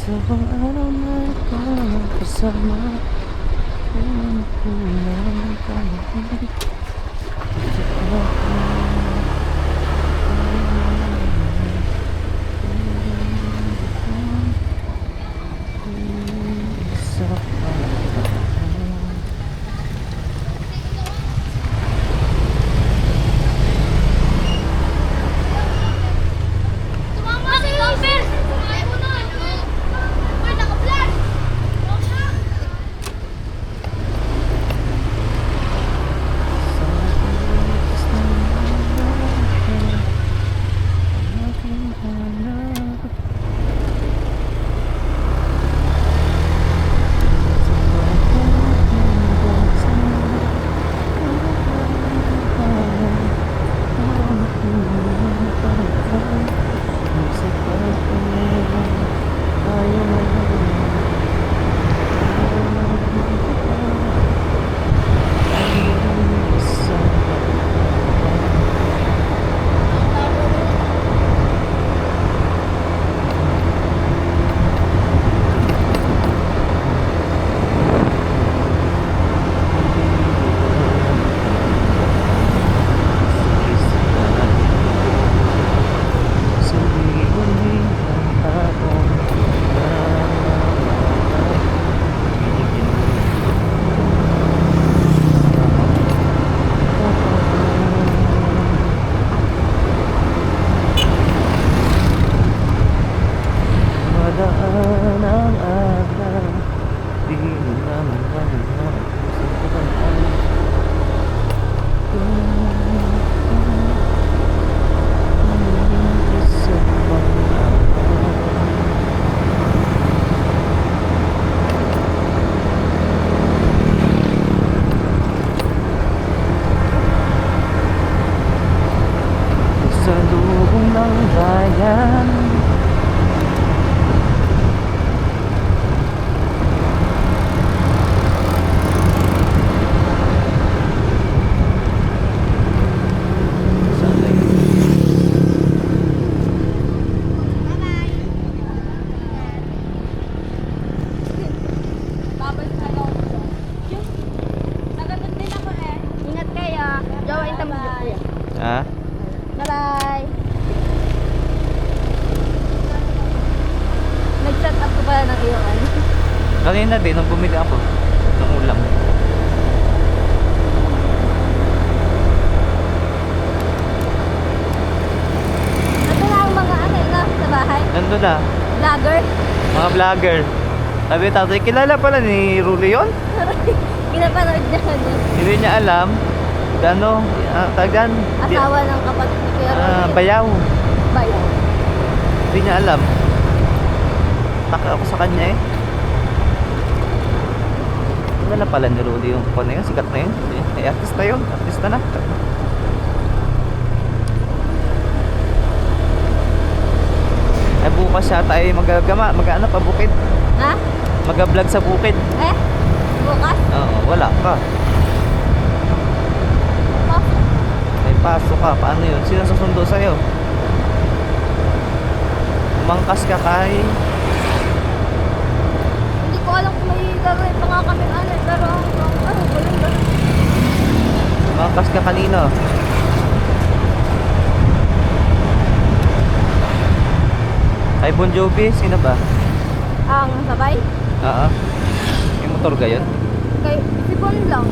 So ano man ka kasama, kung kulang ka man. Tumama si Lover! Ayaw na! Uy, naka-flash! Madaan ang araw, di naman wala sa pagkaan. Isa pang sa lubong ng bayan. Babay sa ako. Naganon din ako eh. Ingat kayo. Jawain tamo kuya. Ha? Bye-bye. Nag-set up ko pala ng iyong ano. Kanina din, nung bumili ako ng ulam. Ito na ang mga ano na sa bahay. Nandun na, Vlogger. mga vlogger. Sabi tatay, kilala pala ni Rulo yun? Pinapanood niya ano. Hindi niya alam. Gano, tagan. Asawa ng kapatid ni Kuya Rolly. Bayaw. Bayaw. Hindi niya alam. Taka ako sa kanya eh. Kilala pala ni Rulo yung kung na yun, sikat na yun. Ay, artista yun, artista na. Eh bukas siya tayo mag-ano pa bukid. Ha? Mag-vlog sa bukid. Eh? Bukas? Oo, wala ka. Pasok. May pasok ka. Paano yun? Sino susundo sa'yo? Umangkas ka kay... Hindi ko alam kung may gagawin pa nga kami ano. Pero ano ba yun ba? Umangkas ka kanino? Kay Bon Jovi? Sino ba? Ang sabay? Oo. May motor ka yun? Kay si Bon lang.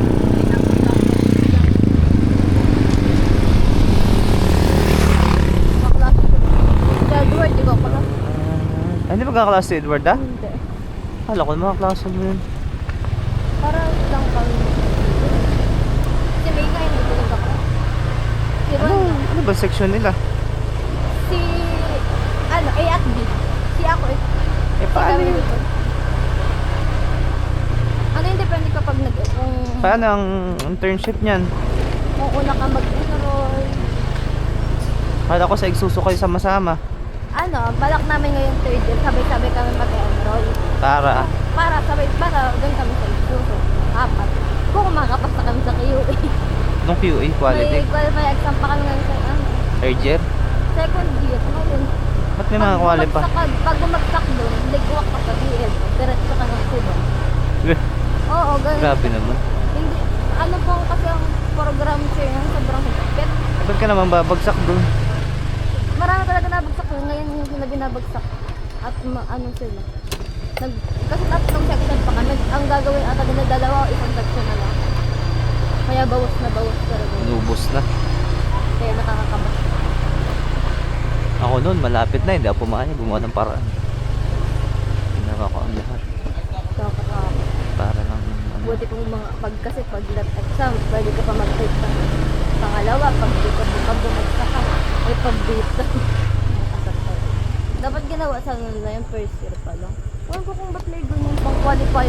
Maklase ko. Si Edward, di ko pala. Hindi ba kaklase si Edward ah? Hindi. Hala ko mga klase mo yun. Para lang kami. Si May nga hindi ko nagkakla. Si Ron lang. Ano ba section nila? Si ano, A at B. Si ako eh. Eh Si paano kami yun? dito. Ano yung depende kapag kung Paano ang internship niyan? kung una ka mag-enroll. Kala ko sa igsuso kayo sama-sama. Ano, balak namin ngayong third year, sabay-sabay kami mag-enroll. Para Para doon kami sa isuso. Apat. Kung makapasa kami sa QA. nung QA quality. May qualify exam pa kami ngayon sa ano, Third year? second year. Ngayon. Ba't may mga qualify? Pag bumagsak doon, ligwak ka pa Oo, ganun. Grabe naman. Hindi, ano po kasi ang program siya yun, sobrang higpit. Ba't ka naman babagsak doon? Marami talaga nabagsak yun, ngayon yung na binabagsak. At ano sila. Kasi tatlong section pa kami. Ang gagawin ata nila dalawa o isang section na lang. Kaya bawas na bawas talaga. Inubos na. Kaya nakakakabat. Ako noon, malapit na, hindi ako pumayag. Gumawa ng paraan. Ginawa ko ang lahat. Nakakakabat. Para lang, ano, Buti kung mga kasi pag lab exam, pwede ka pa mag-take pa. Pangalawa, pag dito, pag bumagsak ka, ay pag dito. Nakasakta. Dapat ginawa sa nila yung first year pa lang. Ewan ko kung ba't may ganyan pang qualify